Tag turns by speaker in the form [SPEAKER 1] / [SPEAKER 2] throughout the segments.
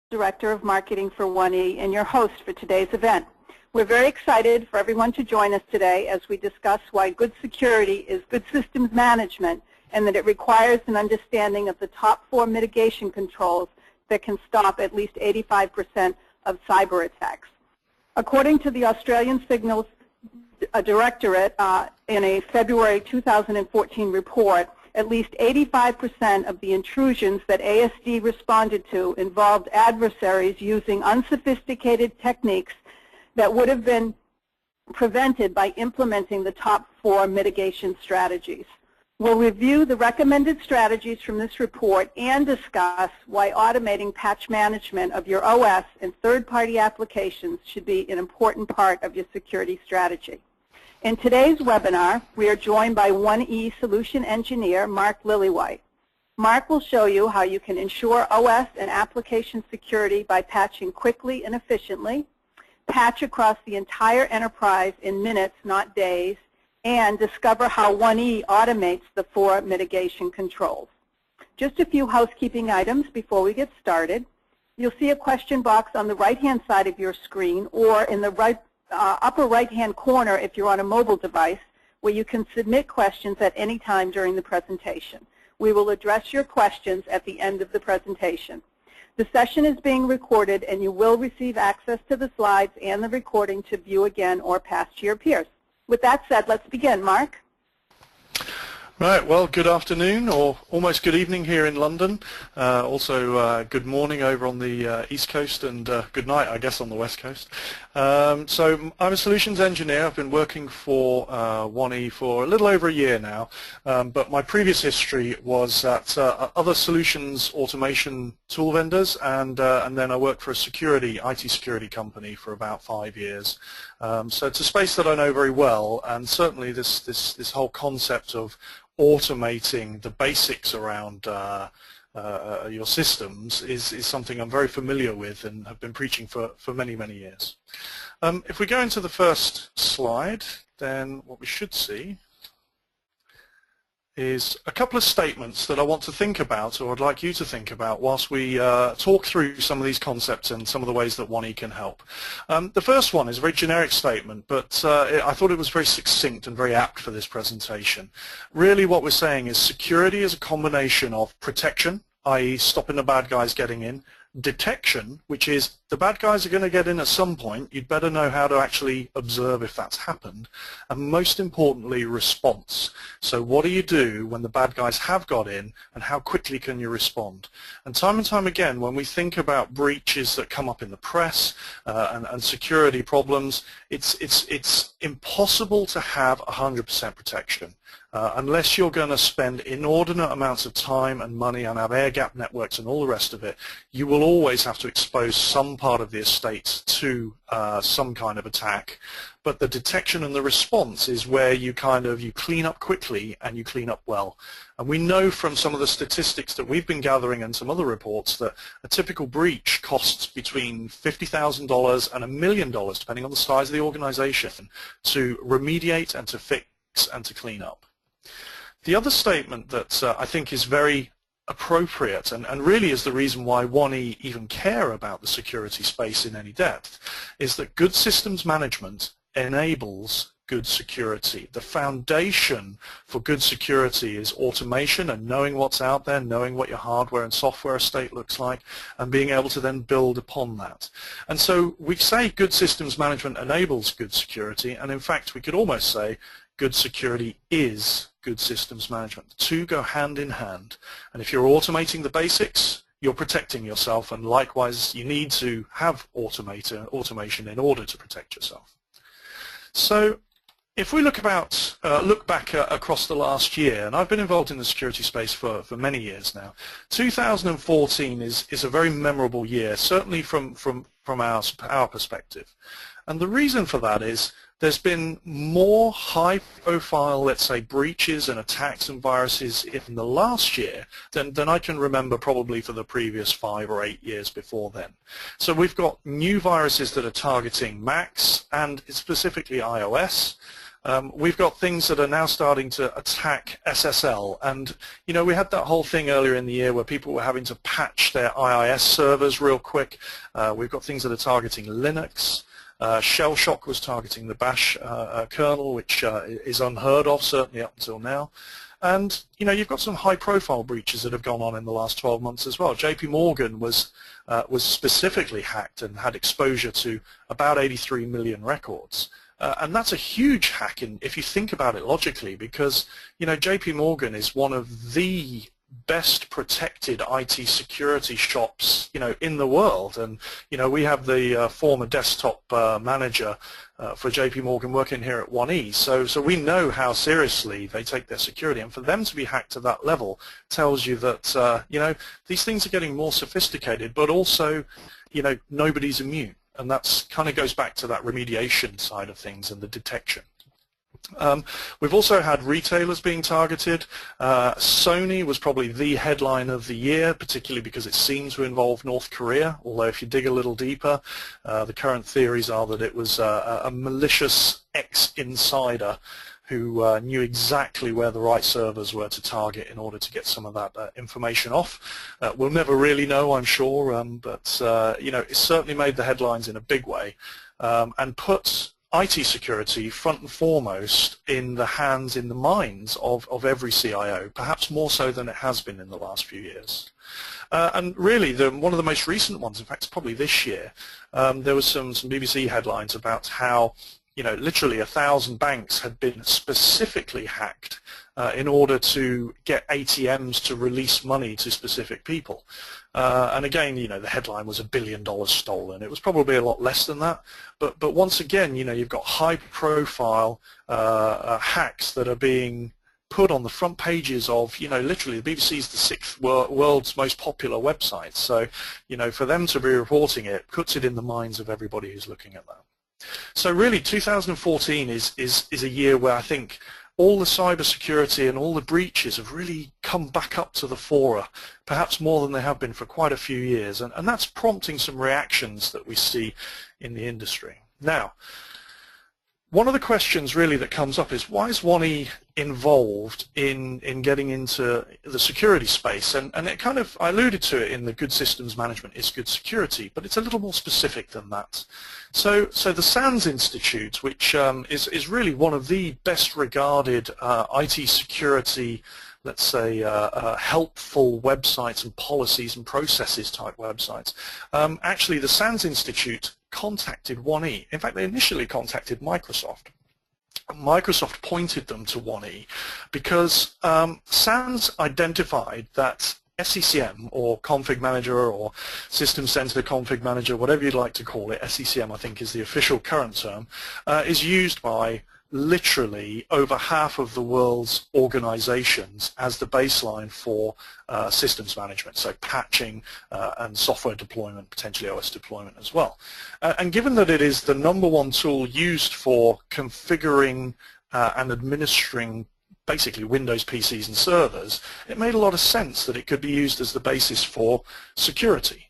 [SPEAKER 1] Director of Marketing for 1E and your host for today's event. We're very excited for everyone to join us today as we discuss why good security is good systems management and that it requires an understanding of the top 4 mitigation controls that can stop at least 85% of cyber attacks. According to the Australian Signals Directorate in a February 2014 report, at least 85% of the intrusions that ASD responded to involved adversaries using unsophisticated techniques that would have been prevented by implementing the top 4 mitigation strategies. We'll review the recommended strategies from this report and discuss why automating patch management of your OS and third-party applications should be an important part of your security strategy. In today's webinar, we are joined by 1E Solution Engineer Mark Lillywhite. Mark will show you how you can ensure OS and application security by patching quickly and efficiently, patch across the entire enterprise in minutes, not days, and discover how 1E automates the 4 mitigation controls. Just a few housekeeping items before we get started. You'll see a question box on the right-hand side of your screen or in the upper right-hand corner if you're on a mobile device, where you can submit questions at any time during the presentation. We will address your questions at the end of the presentation. The session is being recorded and you will receive access to the slides and the recording to view again or pass to your peers. With that said, let's begin. Mark?
[SPEAKER 2] Right, well, good afternoon or almost good evening here in London. Also good morning over on the East Coast and good night, I guess, on the West Coast. So I'm a solutions engineer. I've been working for 1E for a little over a year now, but my previous history was at other solutions automation tool vendors, and then I worked for a IT security company for about 5 years. So it's a space that I know very well, and certainly this whole concept of automating the basics around your systems is something I'm very familiar with and have been preaching for many, many years. If we go into the first slide, then what we should see is a couple of statements that I want to think about, or I'd like you to think about, whilst we talk through some of these concepts and some of the ways that 1E can help. The first one is a very generic statement, but I thought it was very succinct and very apt for this presentation. Really what we're saying is security is a combination of protection, i.e. stopping the bad guys getting in, detection, which is the bad guys are going to get in at some point, you'd better know how to actually observe if that's happened, and most importantly, response. So what do you do when the bad guys have got in, and how quickly can you respond? And time again, when we think about breaches that come up in the press and security problems, it's impossible to have 100% protection. Unless you're going to spend inordinate amounts of time and money and have air-gap networks and all the rest of it, you will always have to expose some part of the estate to some kind of attack. But the detection and the response is where you clean up quickly and you clean up well. And we know from some of the statistics that we've been gathering and some other reports that a typical breach costs between $50,000 and $1 million, depending on the size of the organization, to remediate and to fix and to clean up. The other statement that I think is very appropriate and really is the reason why 1E even care about the security space in any depth is that good systems management enables good security. The foundation for good security is automation and knowing what's out there, knowing what your hardware and software estate looks like, and being able to then build upon that. And so we say good systems management enables good security, and in fact we could almost say good security is good systems management. The two go hand in hand, and if you're automating the basics, you're protecting yourself, and likewise you need to have automation in order to protect yourself. So if we look back across the last year, and I've been involved in the security space for many years now, 2014 is a very memorable year, certainly from our perspective. And the reason for that is there's been more high-profile, let's say, breaches and attacks and viruses in the last year than I can remember probably for the previous 5 or 8 years before then. So we've got new viruses that are targeting Macs and specifically iOS. We've got things that are now starting to attack SSL, and we had that whole thing earlier in the year where people were having to patch their IIS servers real quick. We've got things that are targeting Linux. Shell Shock was targeting the Bash kernel, which is unheard of, certainly up until now. And you've got some high-profile breaches that have gone on in the last 12 months as well. JP Morgan was specifically hacked and had exposure to about 83 million records. And that's a huge hack if you think about it logically, because JP Morgan is one of the best protected IT security shops in the world, and we have the former desktop manager for JP Morgan working here at 1E, so we know how seriously they take their security, and for them to be hacked to that level tells you that these things are getting more sophisticated, but also nobody's immune, and that's kind of goes back to that remediation side of things and the detection. We've also had retailers being targeted. Sony was probably the headline of the year, particularly because it seemed to involve North Korea, although if you dig a little deeper, the current theories are that it was a malicious ex-insider who knew exactly where the right servers were to target in order to get some of that information off. We'll never really know, I'm sure, but it certainly made the headlines in a big way and put IT security front and foremost in the hands, in the minds of every CIO, perhaps more so than it has been in the last few years. And really, one of the most recent ones, in fact, it's probably this year, there was some BBC headlines about how literally 1,000 banks had been specifically hacked in order to get ATMs to release money to specific people. And again, the headline was $1 billion stolen. It was probably a lot less than that. But once again, you've got high-profile hacks that are being put on the front pages of, literally the BBC is the 6th world's most popular website. So, for them to be reporting it puts it in the minds of everybody who's looking at that. So really, 2014 is a year where I think all the cybersecurity and all the breaches have really come back up to the fore, perhaps more than they have been for quite a few years, and that's prompting some reactions that we see in the industry. Now, one of the questions really that comes up is, why is 1E involved in getting into the security space? And it kind of, I alluded to it in the good systems management is good security, but it's a little more specific than that. So the SANS Institute, which is really one of the best regarded IT security, let's say, helpful websites and policies and processes type websites. Actually, the SANS Institute contacted 1E. In fact, they initially contacted Microsoft. Microsoft pointed them to 1E because SANS identified that SCCM, or Config Manager, or System Center Config Manager, whatever you'd like to call it, SCCM I think is the official current term, is used by literally over half of the world's organizations as the baseline for systems management, so patching and software deployment, potentially OS deployment as well. And given that it is the #1 tool used for configuring and administering basically Windows PCs and servers, it made a lot of sense that it could be used as the basis for security.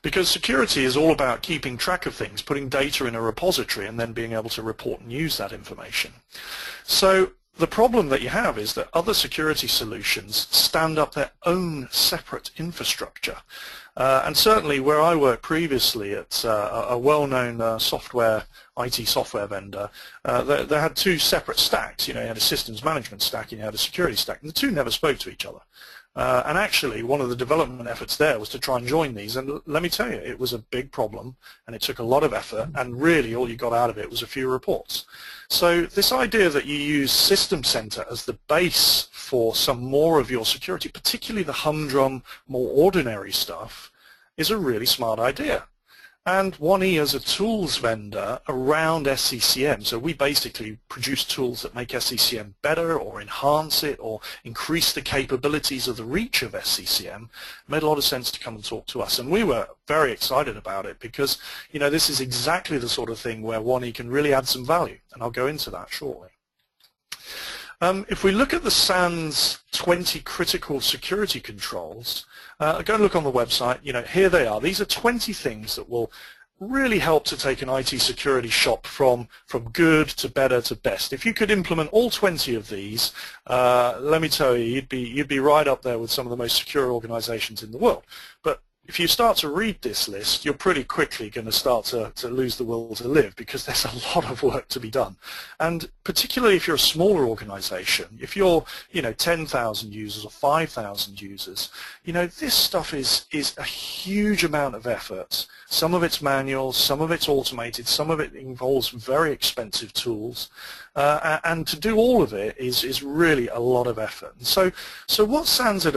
[SPEAKER 2] Because security is all about keeping track of things, putting data in a repository, and then being able to report and use that information. So the problem that you have is that other security solutions stand up their own separate infrastructure. And certainly where I worked previously at a well-known IT software vendor, they had two separate stacks. You had a systems management stack and you had a security stack, and the two never spoke to each other. And actually, one of the development efforts there was to try and join these, and let me tell you, it was a big problem, and it took a lot of effort, and really all you got out of it was a few reports. So this idea that you use System Center as the base for some more of your security, particularly the humdrum, more ordinary stuff, is a really smart idea. And 1E as a tools vendor around SCCM, so we basically produce tools that make SCCM better or enhance it or increase the capabilities of the reach of SCCM, made a lot of sense to come and talk to us. And we were very excited about it because, this is exactly the sort of thing where 1E can really add some value, and I'll go into that shortly. If we look at the SANS 20 critical security controls, go and look on the website. Here they are. These are 20 things that will really help to take an IT security shop from good to better to best. If you could implement all 20 of these, let me tell you, you'd be right up there with some of the most secure organizations in the world. But if you start to read this list, you're pretty quickly going to start to lose the will to live, because there's a lot of work to be done. And particularly if you're a smaller organization, if you're 10,000 users or 5,000 users, this stuff is a huge amount of effort. Some of it's manual, some of it's automated, some of it involves very expensive tools, and to do all of it is really a lot of effort. And so what SANS had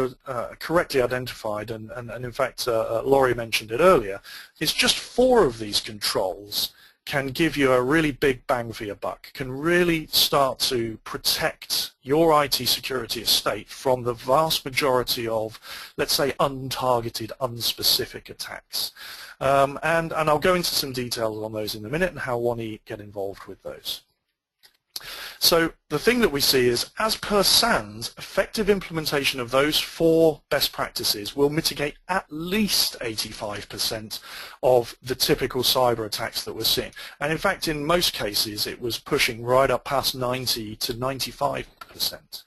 [SPEAKER 2] correctly identified, and in fact Laurie mentioned it earlier, is just 4 of these controls can give you a really big bang for your buck, can really start to protect your IT security estate from the vast majority of, let's say, untargeted, unspecific attacks. And I'll go into some details on those in a minute and how 1E get involved with those. So the thing that we see is, as per SANS, effective implementation of those 4 best practices will mitigate at least 85% of the typical cyber attacks that we're seeing. And in fact, in most cases, it was pushing right up past 90 to 95%.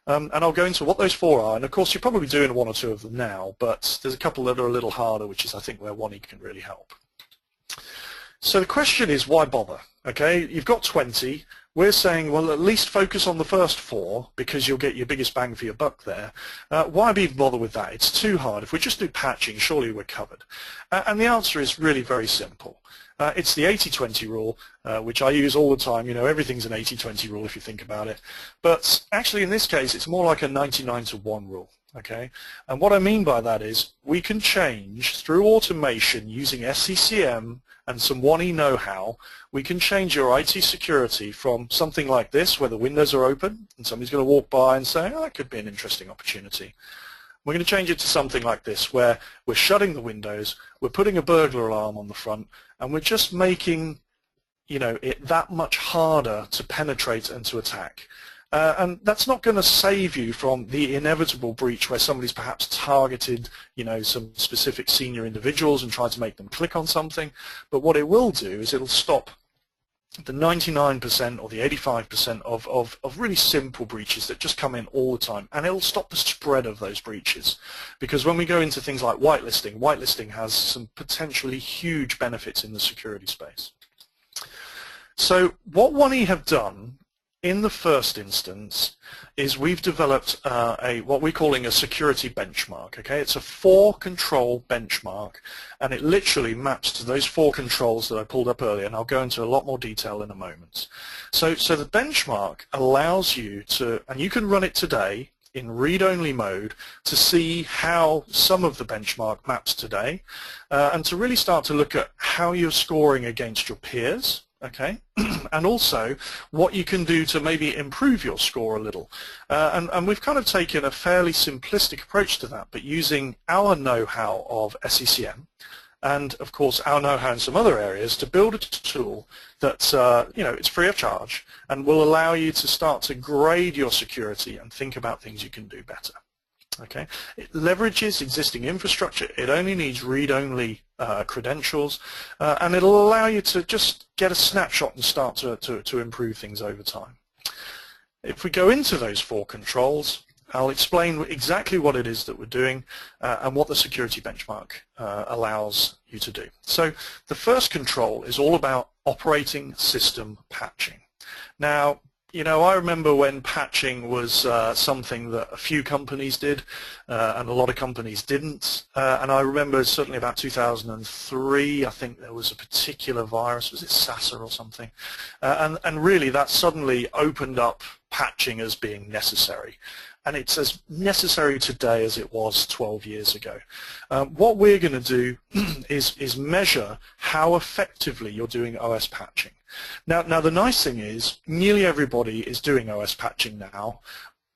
[SPEAKER 2] And I'll go into what those 4 are. And of course, you're probably doing 1 or 2 of them now, but there's a couple that are a little harder, which is, I think, where 1E can really help. So the question is, why bother? Okay, you've got 20. We're saying, well, at least focus on the first 4 because you'll get your biggest bang for your buck there. Why even bother with that? It's too hard. If we just do patching, surely we're covered. And the answer is really very simple. It's the 80-20 rule, which I use all the time. Everything's an 80-20 rule if you think about it. But actually, in this case, it's more like a 99-1 rule. Okay, and what I mean by that is we can change through automation using SCCM and some 1E know-how. We can change your IT security from something like this, where the windows are open and somebody's going to walk by and say, oh, that could be an interesting opportunity. We're going to change it to something like this, where we're shutting the windows, we're putting a burglar alarm on the front, and we're just making it that much harder to penetrate and to attack. And that's not going to save you from the inevitable breach where somebody's perhaps targeted, some specific senior individuals and tried to make them click on something. But what it will do is it'll stop the 99% or the 85% of really simple breaches that just come in all the time, and it'll stop the spread of those breaches. Because when we go into things like whitelisting, whitelisting has some potentially huge benefits in the security space. So what 1E have done in the first instance is we've developed what we're calling a security benchmark. Okay, it's a 4-control benchmark, and it literally maps to those 4 controls that I pulled up earlier, and I'll go into a lot more detail in a moment. So the benchmark allows you to, and you can run it today in read-only mode, to see how some of the benchmark maps today, and to really start to look at how you're scoring against your peers. Okay, and also what you can do to maybe improve your score a little. And we've kind of taken a fairly simplistic approach to that, but using our know-how of SCCM and, of course, our know-how in some other areas to build a tool that, it's free of charge and will allow you to start to grade your security and think about things you can do better. Okay, it leverages existing infrastructure. It only needs read-only credentials, and it'll allow you to just get a snapshot and start to improve things over time. If we go into those 4 controls, I'll explain exactly what it is that we're doing and what the security benchmark allows you to do. So the first control is all about operating system patching. Now, I remember when patching was something that a few companies did and a lot of companies didn't. And I remember certainly about 2003, I think there was a particular virus, was it SASA or something? And really that suddenly opened up patching as being necessary. And it's as necessary today as it was 12 years ago. What we're going to do is measure how effectively you're doing OS patching. Now the nice thing is nearly everybody is doing OS patching now,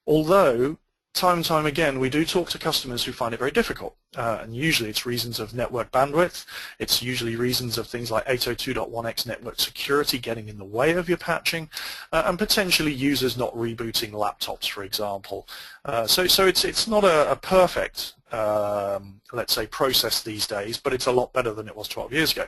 [SPEAKER 2] although time and time again we do talk to customers who find it very difficult. and usually it's reasons of network bandwidth. It's usually reasons of things like 802.1x network security getting in the way of your patching, and potentially users not rebooting laptops, for example. So it's not a perfect, let's say, process these days, but it's a lot better than it was 12 years ago.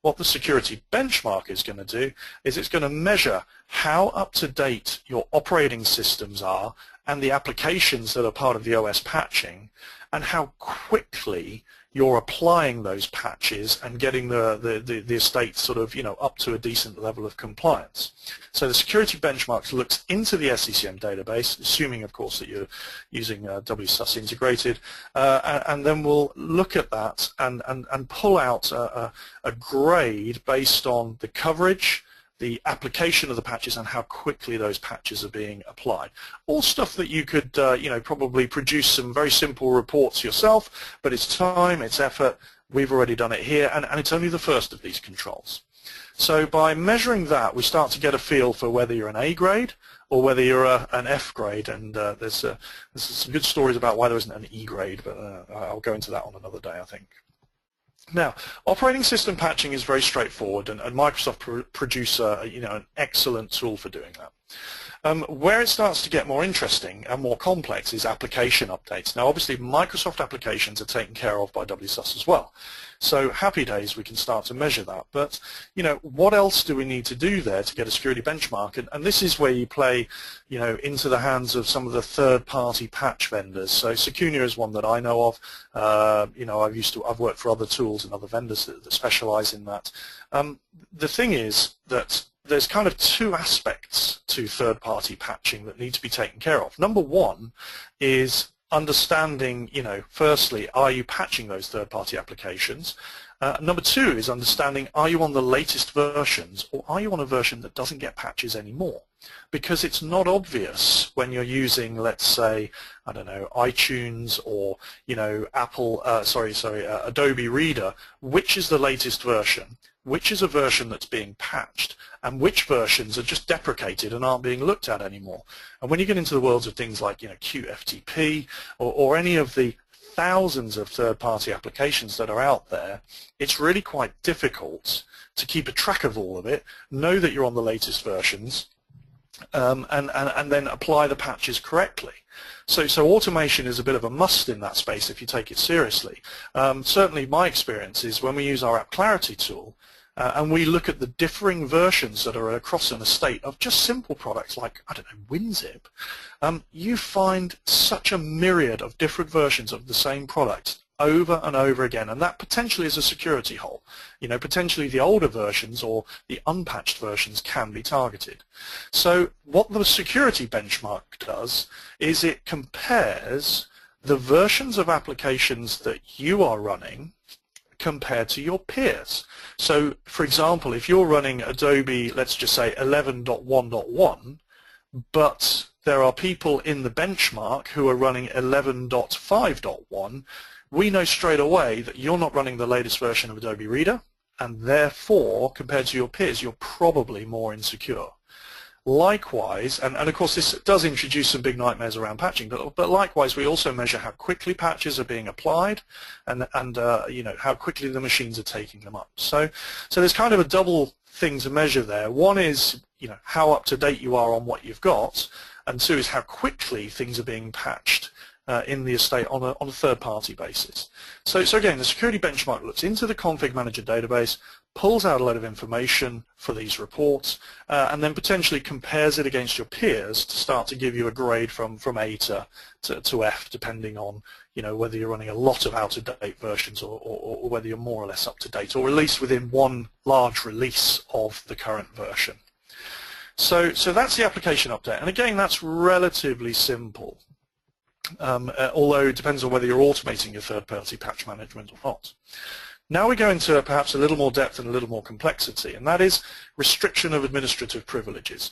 [SPEAKER 2] What the security benchmark is going to do is it's going to measure how up-to-date your operating systems are and the applications that are part of the OS patching, and how quickly you're applying those patches and getting the estate sort of, up to a decent level of compliance. So the security benchmark looks into the SCCM database, assuming, of course, that you're using WSUS integrated, and then we'll look at that and pull out a grade based on the coverage, the application of the patches, and how quickly those patches are being applied. All stuff that you could, probably produce some very simple reports yourself, but it's time, it's effort. We've already done it here, and it's only the first of these controls. So by measuring that, we start to get a feel for whether you're an A grade or whether you're an F grade, and there's some good stories about why there isn't an E grade, but I'll go into that on another day, I think. Now, operating system patching is very straightforward, and Microsoft produce an excellent tool for doing that. Where it starts to get more interesting and more complex is application updates. Now, obviously, Microsoft applications are taken care of by WSUS as well. So happy days, we can start to measure that. But, what else do we need to do there to get a security benchmark? And this is where you play, into the hands of some of the third-party patch vendors. So Secunia is one that I know of. I've worked for other tools and other vendors that specialize in that. The thing is that there's kind of two aspects to third-party patching that need to be taken care of. Number one is understanding, firstly, are you patching those third-party applications? Number two is understanding, are you on the latest versions, or are you on a version that doesn't get patches anymore? Because it's not obvious when you're using, let's say, I don't know, iTunes or, Adobe Reader, which is the latest version, which is a version that's being patched, and which versions are just deprecated and aren't being looked at anymore. And when you get into the worlds of things like, QFTP or any of the thousands of third-party applications that are out there, it's really quite difficult to keep a track of all of it, know that you're on the latest versions, and then apply the patches correctly. So automation is a bit of a must in that space if you take it seriously. Certainly my experience is when we use our App Clarity tool, and we look at the differing versions that are across an estate of just simple products like, I don't know, WinZip, you find such a myriad of different versions of the same product over and over again, and that potentially is a security hole. Potentially the older versions or the unpatched versions can be targeted. So what the security benchmark does is it compares the versions of applications that you are running compared to your peers. So, for example, if you're running Adobe, let's just say 11.1.1, but there are people in the benchmark who are running 11.5.1, we know straight away that you're not running the latest version of Adobe Reader, and therefore, compared to your peers, you're probably more insecure. Likewise, and of course this does introduce some big nightmares around patching, but likewise we also measure how quickly patches are being applied and how quickly the machines are taking them up. So there's kind of a double thing to measure there. One is how up to date you are on what you've got, and two is how quickly things are being patched in the estate on a third-party basis. So again, the security benchmark looks into the config manager database, pulls out a lot of information for these reports, and then potentially compares it against your peers to start to give you a grade from A to F, depending on whether you're running a lot of out-of-date versions or whether you're more or less up to date, or at least within one large release of the current version. So that's the application update, and again, that's relatively simple. Although it depends on whether you're automating your third-party patch management or not. Now we go into perhaps a little more depth and a little more complexity, and that is restriction of administrative privileges.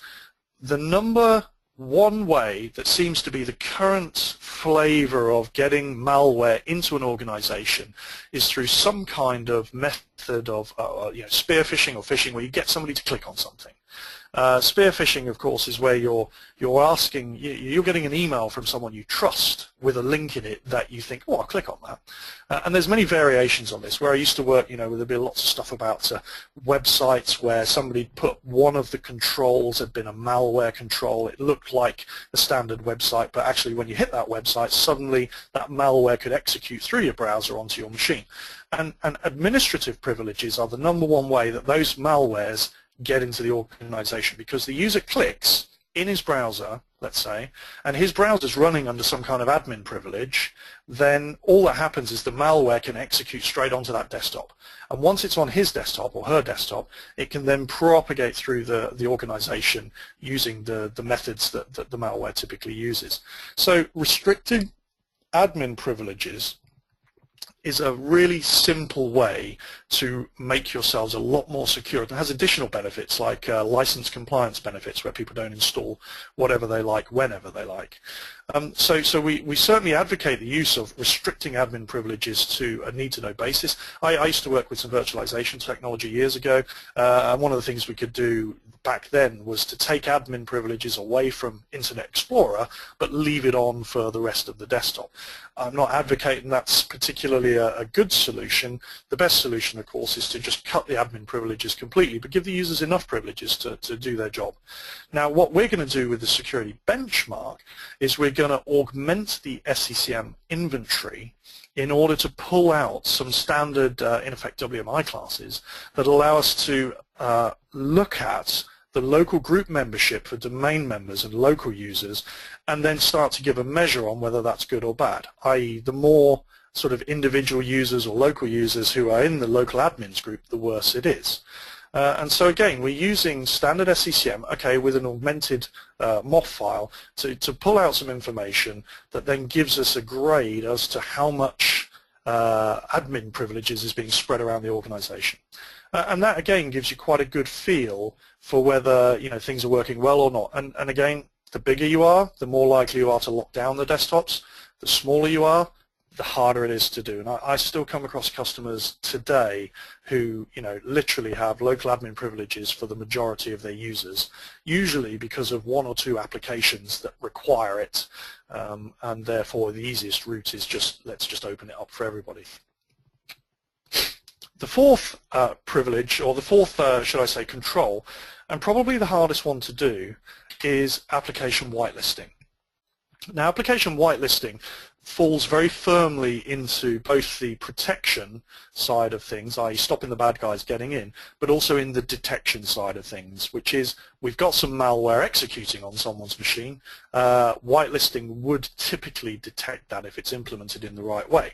[SPEAKER 2] The number one way that seems to be the current flavor of getting malware into an organization is through some kind of method of spear phishing or phishing, where you get somebody to click on something. Spear phishing, of course, is where you're getting an email from someone you trust with a link in it that you think, oh, I'll click on that. And there's many variations on this. Where I used to work, there'd be lots of stuff about websites where somebody put one of the controls had been a malware control. It looked like a standard website, but actually when you hit that website, suddenly that malware could execute through your browser onto your machine. And administrative privileges are the #1 way that those malwares get into the organization, because the user clicks in his browser, let's say, and his browser's running under some kind of admin privilege, then all that happens is the malware can execute straight onto that desktop. And once it's on his desktop or her desktop, it can then propagate through the organization using the methods that the malware typically uses. So restricting admin privileges is a really simple way to make yourselves a lot more secure. It has additional benefits like license compliance benefits, where people don't install whatever they like whenever they like. So we certainly advocate the use of restricting admin privileges to a need-to-know basis. I used to work with some virtualization technology years ago, and one of the things we could do back then was to take admin privileges away from Internet Explorer but leave it on for the rest of the desktop. I'm not advocating that's particularly a good solution. The best solution, of course, is to just cut the admin privileges completely, but give the users enough privileges to do their job. Now, what we're going to do with the security benchmark is we're going to augment the SCCM inventory in order to pull out some standard, in effect, WMI classes that allow us to look at the local group membership for domain members and local users, and then start to give a measure on whether that's good or bad, i.e. the more sort of individual users or local users who are in the local admins group, the worse it is. And so again, we're using standard SCCM, okay, with an augmented MOF file to pull out some information that then gives us a grade as to how much admin privileges is being spread around the organization. And that again gives you quite a good feel for whether things are working well or not. And again, the bigger you are, the more likely you are to lock down the desktops. The smaller you are, the harder it is to do. And I still come across customers today who literally have local admin privileges for the majority of their users, usually because of 1 or 2 applications that require it, and therefore the easiest route is let's just open it up for everybody. The fourth privilege, or the fourth, should I say, control, and probably the hardest one to do, is application whitelisting. Now, application whitelisting falls very firmly into both the protection side of things, i.e. stopping the bad guys getting in, but also in the detection side of things, which is we've got some malware executing on someone's machine. Whitelisting would typically detect that if it's implemented in the right way.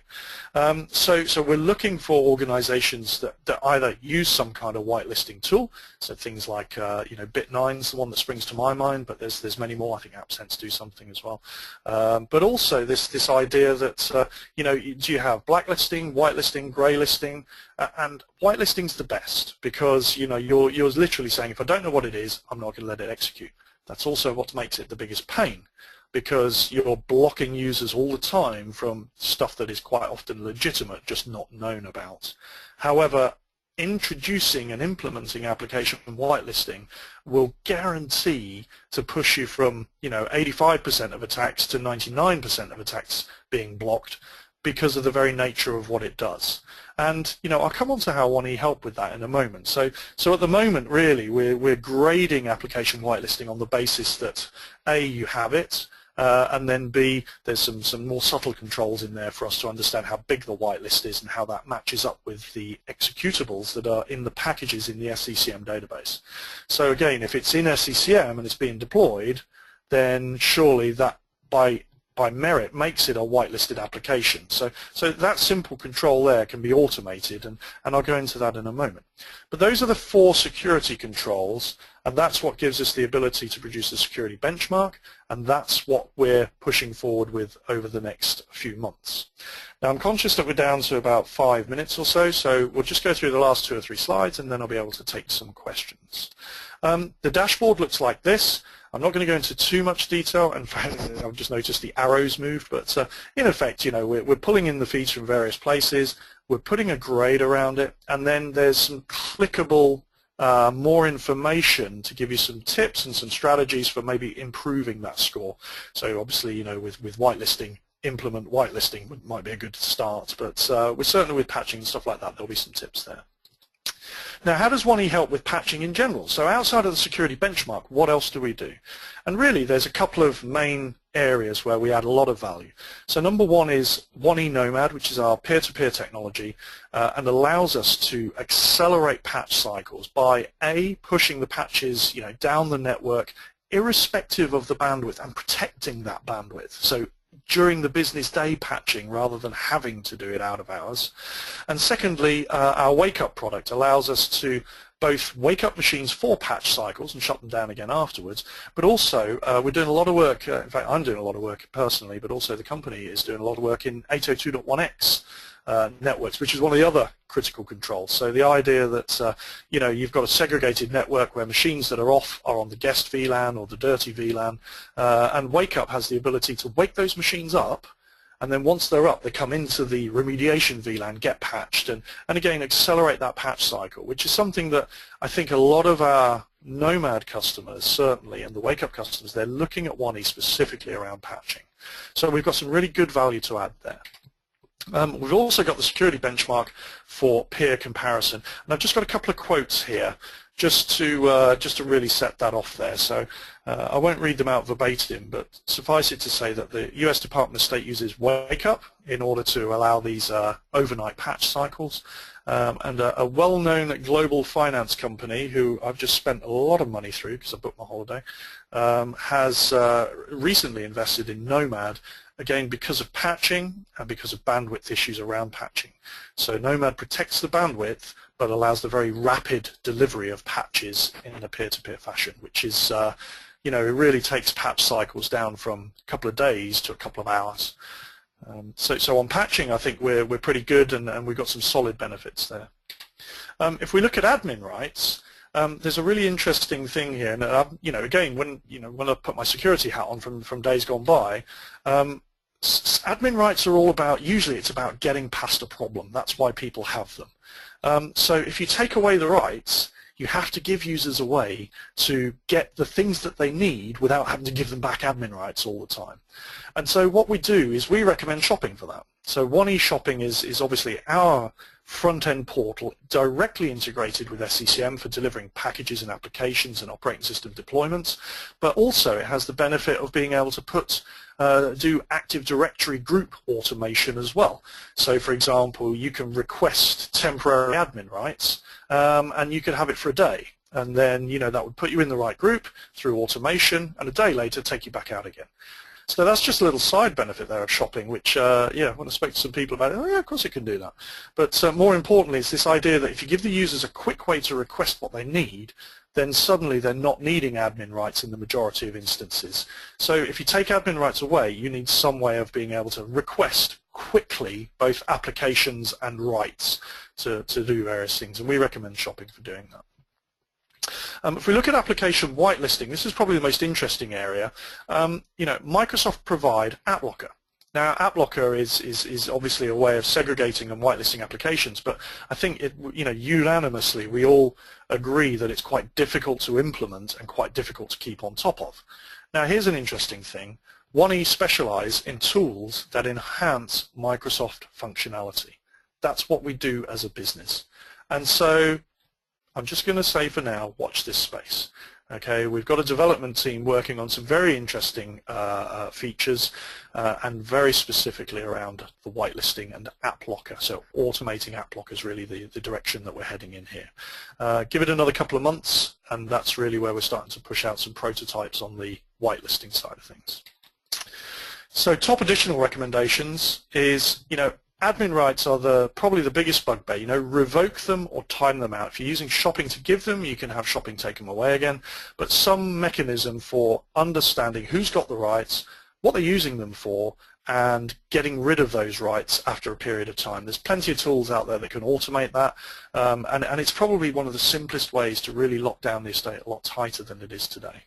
[SPEAKER 2] So we're looking for organizations that either use some kind of whitelisting tool, so things like Bit9's the one that springs to my mind, but there's many more. I think AppSense do something as well. But also this idea that do you have blacklisting, whitelisting, greylisting, and whitelisting's the best, because you're literally saying, if I don't know what it is, I'm not going to let it execute. That's also what makes it the biggest pain, because you're blocking users all the time from stuff that is quite often legitimate, just not known about. However, introducing and implementing application whitelisting will guarantee to push you from 85% of attacks to 99% of attacks being blocked, because of the very nature of what it does. And I'll come on to how 1E help with that in a moment. So at the moment, really, we're grading application whitelisting on the basis that A, you have it, and then B, there's some more subtle controls in there for us to understand how big the whitelist is and how that matches up with the executables that are in the packages in the SCCM database. So again, if it's in SCCM and it's being deployed, then surely that by merit makes it a whitelisted application. So that simple control there can be automated, and I'll go into that in a moment. But those are the 4 security controls, and that's what gives us the ability to produce the security benchmark, and that's what we're pushing forward with over the next few months. Now, I'm conscious that we're down to about 5 minutes or so we'll just go through the last 2 or 3 slides, and then I'll be able to take some questions. The dashboard looks like this. I'm not going to go into too much detail. In fact, I've just noticed the arrows moved, but in effect, we're pulling in the feeds from various places, we're putting a grade around it, and then there's some clickable more information to give you some tips and some strategies for maybe improving that score. So obviously, you know, with whitelisting, implement whitelisting might be a good start, but we're certainly with patching and stuff like that, there'll be some tips there. Now, how does 1E help with patching in general? So outside of the security benchmark, what else do we do? And really, there's a couple of main areas where we add a lot of value. So number one is 1E Nomad, which is our peer-to-peer technology, and allows us to accelerate patch cycles by pushing the patches, you know, down the network, irrespective of the bandwidth, and protecting that bandwidth. So during the business day patching rather than having to do it out of hours. And secondly, our Wake Up product allows us to both wake up machines for patch cycles and shut them down again afterwards, but also we're doing a lot of work, in fact I'm doing a lot of work personally, but also the company is doing a lot of work in 802.1x networks, which is one of the other critical controls. So the idea that you know, you've got a segregated network where machines that are off are on the guest VLAN or the dirty VLAN, and Wake Up has the ability to wake those machines up, and then once they're up, they come into the remediation VLAN, get patched, and again accelerate that patch cycle, which is something that I think a lot of our Nomad customers, certainly, and the Wake Up customers, they're looking at 1E specifically around patching. So we've got some really good value to add there. We've also got the security benchmark for peer comparison, and I've just got a couple of quotes here just to really set that off there. So I won't read them out verbatim, but suffice it to say that the US Department of State uses Wake Up in order to allow these overnight patch cycles, and a well-known global finance company who I've just spent a lot of money through because I booked my holiday, has recently invested in Nomad, again because of patching and because of bandwidth issues around patching. So Nomad protects the bandwidth but allows the very rapid delivery of patches in a peer-to-peer fashion, which is, you know, it really takes patch cycles down from a couple of days to a couple of hours. So on patching, I think we're pretty good, and we've got some solid benefits there. If we look at admin rights, there's a really interesting thing here, and you know, again, when I put my security hat on from days gone by, admin rights are all about, usually it's about getting past a problem. That's why people have them. So if you take away the rights, you have to give users a way to get the things that they need without having to give them back admin rights all the time. And so what we do is we recommend shopping for that. So 1E Shopping is obviously our front-end portal directly integrated with SCCM for delivering packages and applications and operating system deployments, but also it has the benefit of being able to do Active Directory group automation as well. So for example, you can request temporary admin rights, and you can have it for a day, and then, you know, that would put you in the right group through automation, and a day later take you back out again. So that's just a little side benefit there of shopping, which, yeah, when I spoke to some people about it, oh yeah, of course it can do that. But more importantly, it's this idea that if you give the users a quick way to request what they need, then suddenly they're not needing admin rights in the majority of instances. So if you take admin rights away, you need some way of being able to request quickly both applications and rights to do various things, and we recommend shopping for doing that. If we look at application whitelisting, this is probably the most interesting area. You know, Microsoft provide AppLocker. Now, AppLocker is obviously a way of segregating and whitelisting applications, but I think you know, unanimously we all agree that it's quite difficult to implement and quite difficult to keep on top of. Now, here's an interesting thing. 1E specialize in tools that enhance Microsoft functionality. That's what we do as a business. And so I'm just going to say for now, watch this space. Okay, we've got a development team working on some very interesting features, and very specifically around the whitelisting and AppLocker. So automating AppLocker is really the direction that we're heading in here. Give it another couple of months, and that's really where we're starting to push out some prototypes on the whitelisting side of things. So top additional recommendations is, you know, admin rights are probably the biggest bugbear. You know, revoke them or time them out. If you're using shopping to give them, you can have shopping take them away again, but some mechanism for understanding who's got the rights, what they're using them for, and getting rid of those rights after a period of time. There's plenty of tools out there that can automate that, and it's probably one of the simplest ways to really lock down the estate a lot tighter than it is today.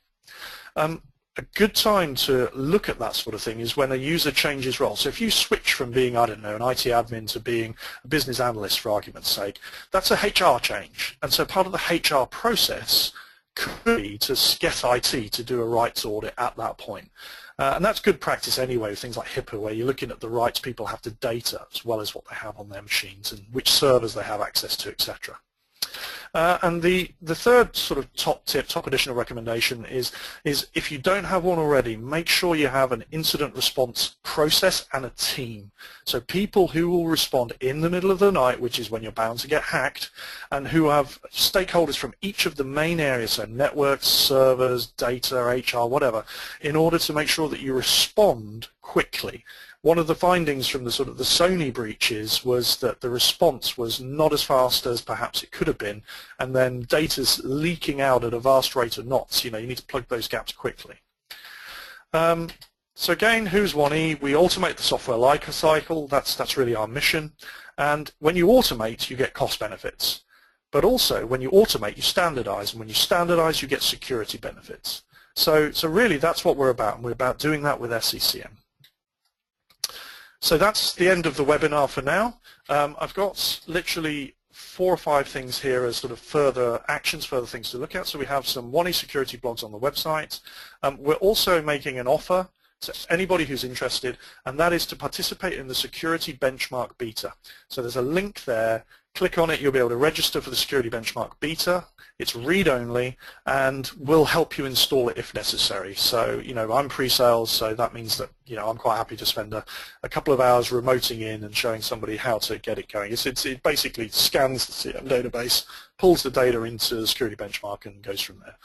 [SPEAKER 2] a good time to look at that sort of thing is when a user changes role. So if you switch from being, I don't know, an IT admin to being a business analyst, for argument's sake, that's a HR change. And so part of the HR process could be to get IT to do a rights audit at that point. And that's good practice anyway, with things like HIPAA, where you're looking at the rights people have to data as well as what they have on their machines and which servers they have access to, etc. And the third sort of top tip, top additional recommendation is if you don't have one already, make sure you have an incident response process and a team. So people who will respond in the middle of the night, which is when you're bound to get hacked, and who have stakeholders from each of the main areas, so networks, servers, data, HR, whatever, in order to make sure that you respond quickly. One of the findings from the sort of the Sony breaches was that the response was not as fast as perhaps it could have been, and then data's leaking out at a vast rate of knots. You know, you need to plug those gaps quickly. So again, who's 1E? We automate the software life cycle. That's really our mission. And when you automate, you get cost benefits. But also, when you automate, you standardize, and when you standardize, you get security benefits. So really, that's what we're about, and we're about doing that with SCCM. So that's the end of the webinar for now. I've got literally 4 or 5 things here as sort of further actions, further things to look at. So we have some 1E security blogs on the website. We're also making an offer to anybody who's interested, and that is to participate in the security benchmark beta. So there's a link there. Click on it, you'll be able to register for the security benchmark beta. It's read-only, and we'll help you install it if necessary. So, you know, I'm pre-sales, so that means that, you know, I'm quite happy to spend a couple of hours remoting in and showing somebody how to get it going. It basically scans the CM database, pulls the data into the security benchmark, and goes from there.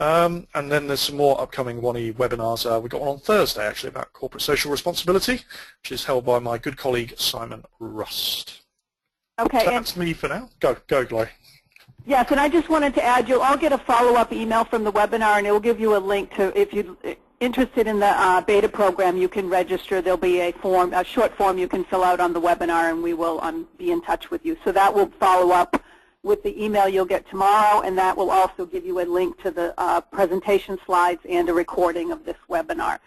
[SPEAKER 2] And then there's some more upcoming 1E webinars. We've got one on Thursday, actually, about corporate social responsibility, which is held by my good colleague, Simon Rust.
[SPEAKER 1] Okay.
[SPEAKER 2] So that's me for now. Go, Glory.
[SPEAKER 1] Yes, and I just wanted to add, you'll all get a follow-up email from the webinar, and it will give you a link to, if you're interested in the beta program, you can register. There'll be a form, a short form you can fill out on the webinar, and we will be in touch with you. So that will follow up with the email you'll get tomorrow, and that will also give you a link to the presentation slides and a recording of this webinar.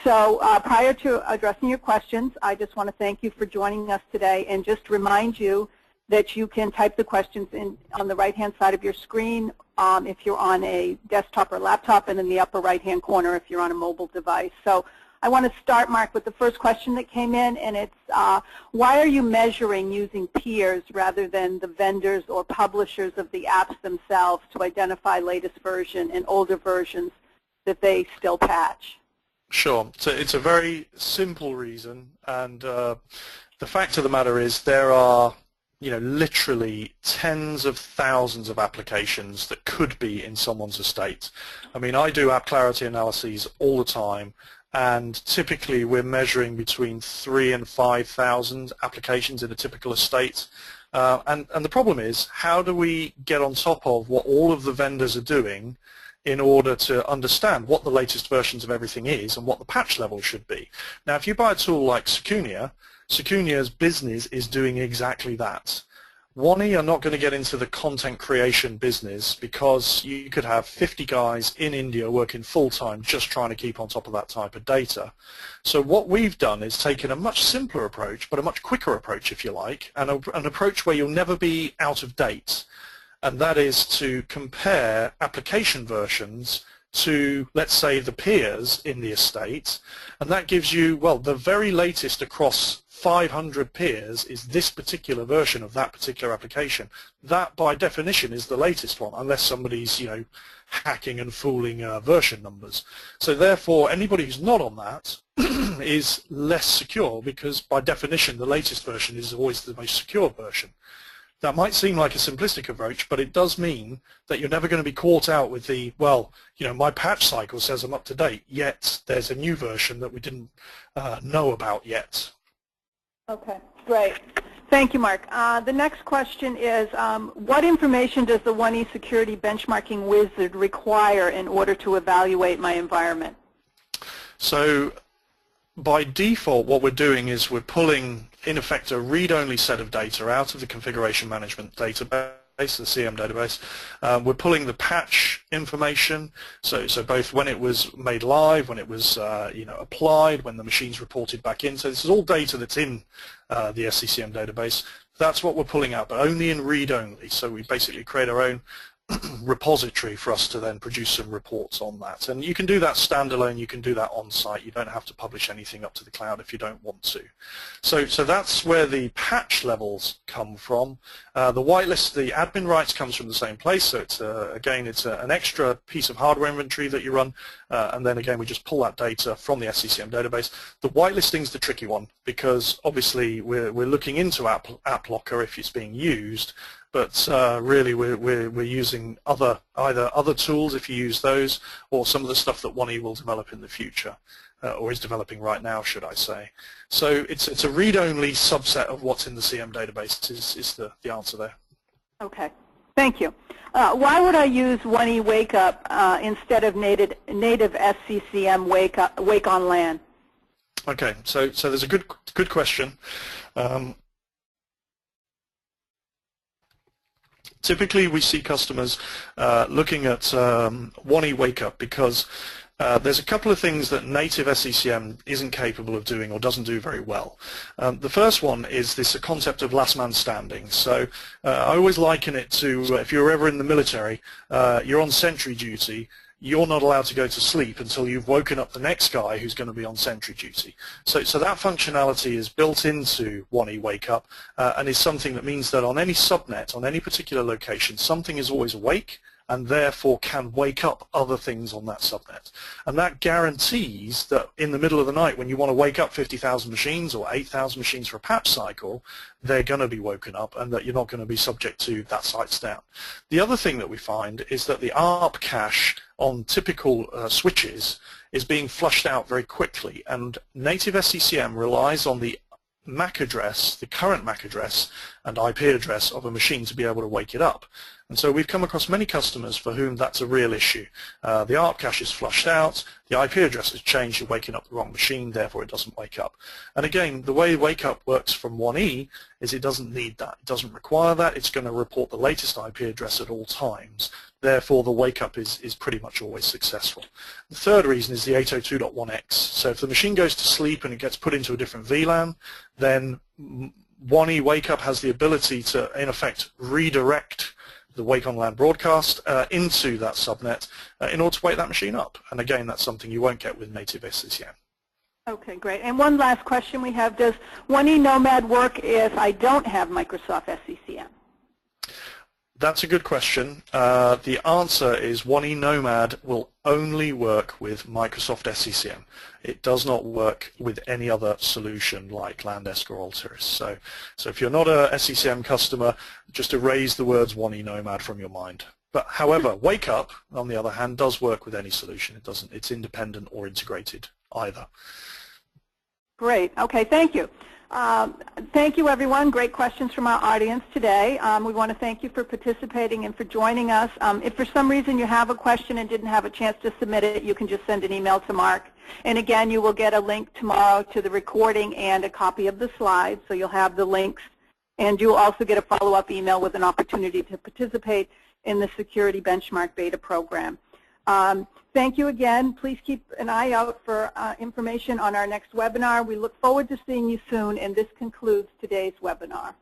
[SPEAKER 1] So prior to addressing your questions, I just want to thank you for joining us today, and just remind you that you can type the questions in on the right-hand side of your screen if you're on a desktop or laptop, and in the upper right-hand corner if you're on a mobile device. So I want to start, Mark, with the first question that came in, and it's why are you measuring using peers rather than the vendors or publishers of the apps themselves to identify latest version and older versions that they still patch?
[SPEAKER 2] Sure. So it's a very simple reason, and the fact of the matter is there are, you know, literally tens of thousands of applications that could be in someone's estate. I mean, I do app clarity analyses all the time, and typically we're measuring between 3,000 and 5,000 applications in a typical estate. And the problem is, how do we get on top of what all of the vendors are doing in order to understand what the latest versions of everything is and what the patch level should be? Now, if you buy a tool like Secunia's business is doing exactly that. 1E are not going to get into the content creation business, because you could have 50 guys in India working full-time just trying to keep on top of that type of data. So what we've done is taken a much simpler approach, but a much quicker approach, if you like, and an approach where you'll never be out of date. And that is to compare application versions to, let's say, the peers in the estate, and that gives you, well, the very latest across 500 peers is this particular version of that particular application. That, by definition, is the latest one, unless somebody's, you know, hacking and fooling version numbers. So therefore, anybody who's not on that is less secure, because by definition, the latest version is always the most secure version. That might seem like a simplistic approach, but it does mean that you're never going to be caught out with the, well, you know, my patch cycle says I'm up to date, yet there's a new version that we didn't know about yet.
[SPEAKER 1] Okay, great. Thank you, Mark. The next question is, what information does the 1E security benchmarking wizard require in order to evaluate my environment?
[SPEAKER 2] So by default, what we're doing is we're pulling, in effect, a read-only set of data out of the configuration management database, the CM database. We're pulling the patch information, so both when it was made live, when it was applied, when the machine's reported back in. So this is all data that's in the SCCM database. That's what we're pulling out, but only in read-only. So we basically create our own repository for us to then produce some reports on that. And you can do that standalone, you can do that on site, you don't have to publish anything up to the cloud if you don't want to. So that's where the patch levels come from. The whitelist, the admin rights comes from the same place, so it's again it's an extra piece of hardware inventory that you run, and then again we just pull that data from the SCCM database. The whitelisting is the tricky one because obviously we're looking into app locker if it's being used, but really we're using either other tools if you use those, or some of the stuff that 1E will develop in the future, or is developing right now, should I say. So it's a read-only subset of what's in the CM database is the answer there.
[SPEAKER 1] Okay, thank you. Why would I use 1E Wake Up instead of native SCCM Wake on LAN?
[SPEAKER 2] Okay, so there's a good question. Typically, we see customers looking at 1E Wake Up because there's a couple of things that native SCCM isn't capable of doing or doesn't do very well. The first one is this concept of last man standing. So I always liken it to if you're ever in the military, you're on sentry duty, you're not allowed to go to sleep until you've woken up the next guy who's going to be on sentry duty. So that functionality is built into 1E Wake Up and is something that means that on any subnet, on any particular location, something is always awake and therefore can wake up other things on that subnet. And that guarantees that in the middle of the night when you want to wake up 50,000 machines or 8,000 machines for a patch cycle, they're going to be woken up and that you're not going to be subject to that site's down. The other thing that we find is that the ARP cache on typical switches is being flushed out very quickly, and native SCCM relies on the MAC address, the current MAC address and IP address of a machine to be able to wake it up. And so we've come across many customers for whom that's a real issue. The ARP cache is flushed out, the IP address has changed, you're waking up the wrong machine, therefore it doesn't wake up. And again, the way Wake Up works from 1E is it doesn't need that. It doesn't require that. It's going to report the latest IP address at all times. Therefore, the wake up is pretty much always successful. The third reason is the 802.1x. So if the machine goes to sleep and it gets put into a different VLAN, then 1E Wake Up has the ability to, in effect, redirect the Wake on LAN broadcast into that subnet in order to wake that machine up. And again, that's something you won't get with native SCCM. Okay,
[SPEAKER 1] great. And one last question we have, does 1E Nomad work if I don't have Microsoft SCCM?
[SPEAKER 2] That's a good question. The answer is 1E Nomad will only work with Microsoft SCCM. It does not work with any other solution like Landesk or Altiris. So if you're not a SCCM customer, just erase the words 1E Nomad from your mind. But however, Wake Up, on the other hand, does work with any solution. It doesn't. It's independent or integrated either.
[SPEAKER 1] Great. Okay, thank you. Thank you, everyone. Great questions from our audience today. We want to thank you for participating and for joining us. If for some reason you have a question and didn't have a chance to submit it, you can just send an email to Mark. And again, you will get a link tomorrow to the recording and a copy of the slides, so you'll have the links. And you'll also get a follow-up email with an opportunity to participate in the Security Benchmark Beta program. Thank you again. Please keep an eye out for information on our next webinar. We look forward to seeing you soon, and this concludes today's webinar.